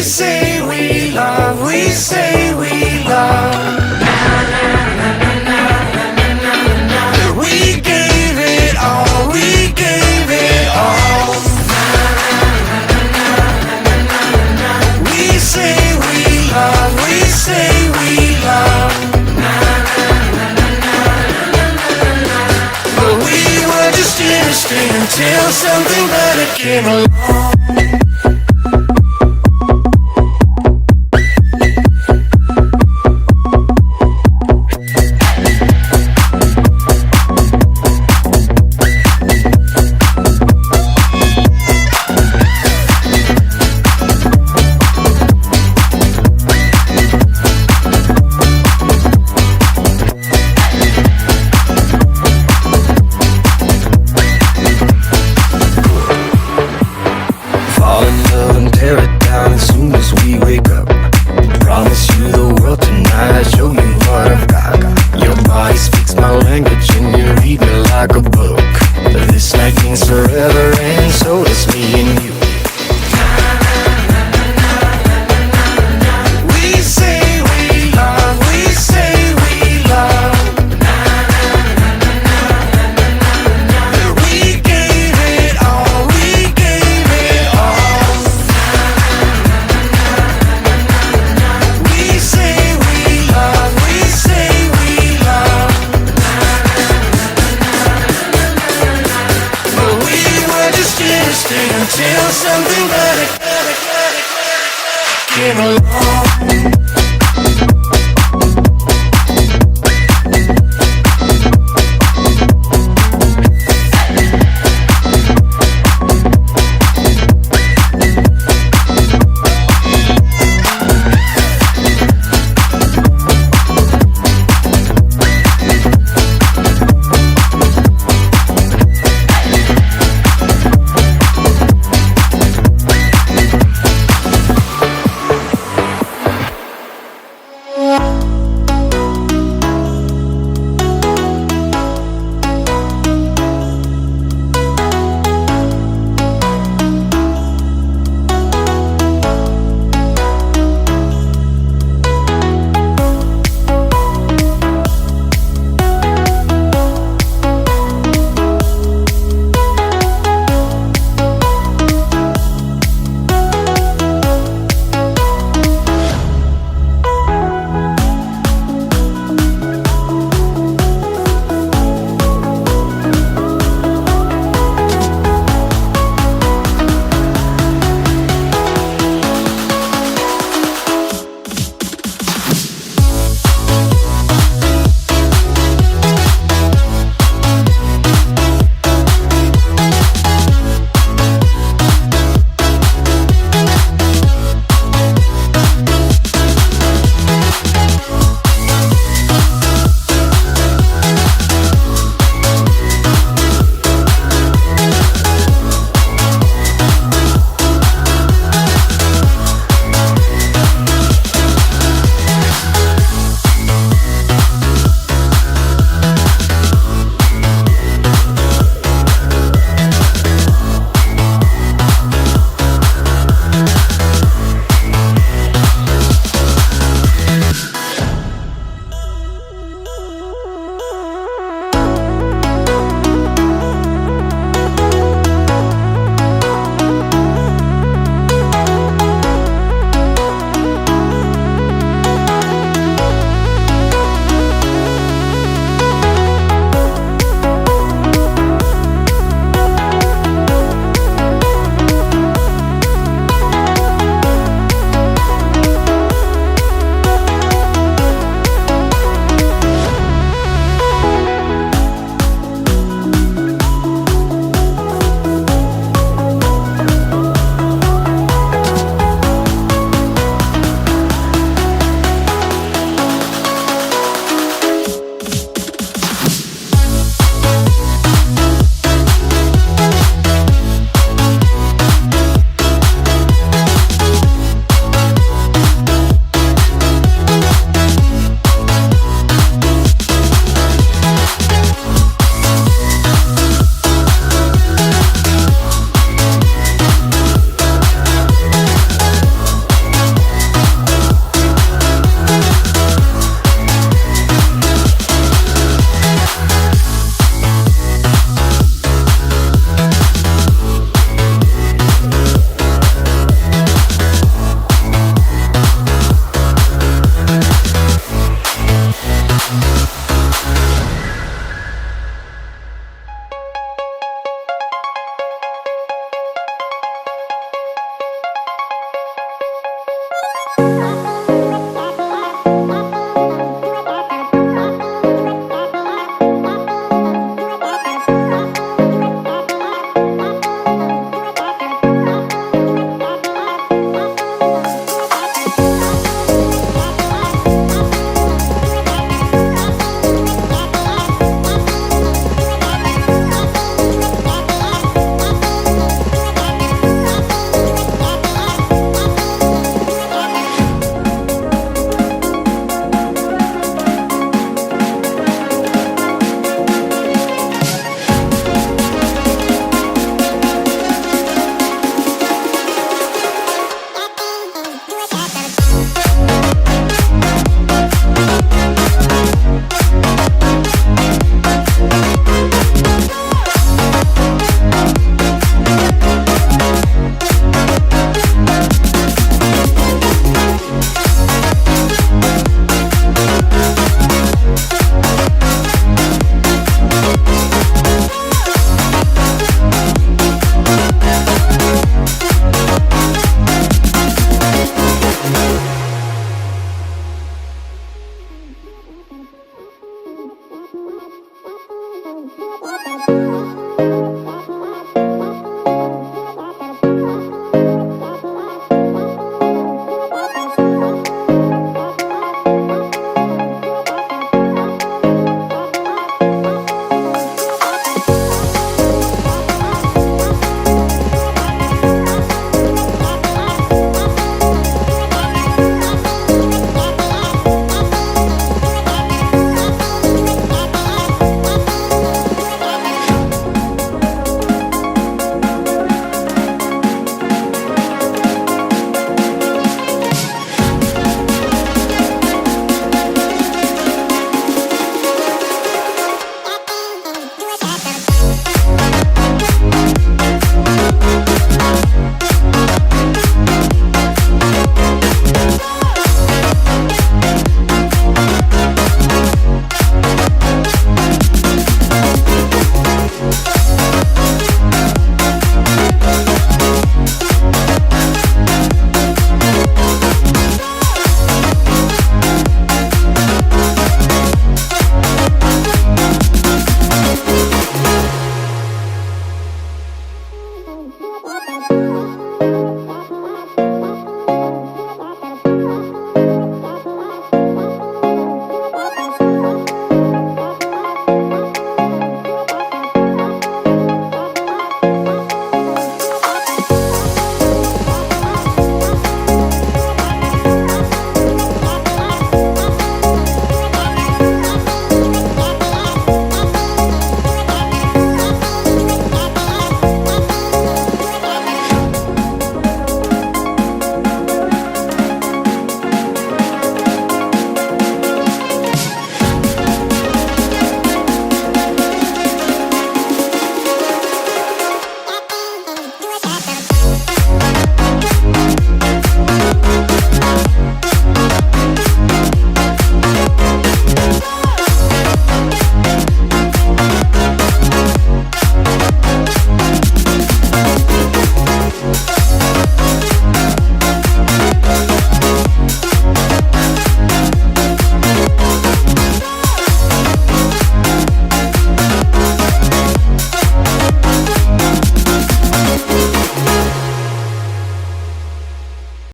say we love, we say we love. We gave it all, we gave it all. We say we love, we say we love. But we were just innocent until something better came along. Fall in love and tear it down as soon as we wake up. Promise you the world tonight, show you what I've got. Your body speaks my language and you read me like a book. This night means forever and so does me and you. We say we love, we say we love. We gave it all, we gave it all. We say we love, we say we love. But we were just innocent until something better came along.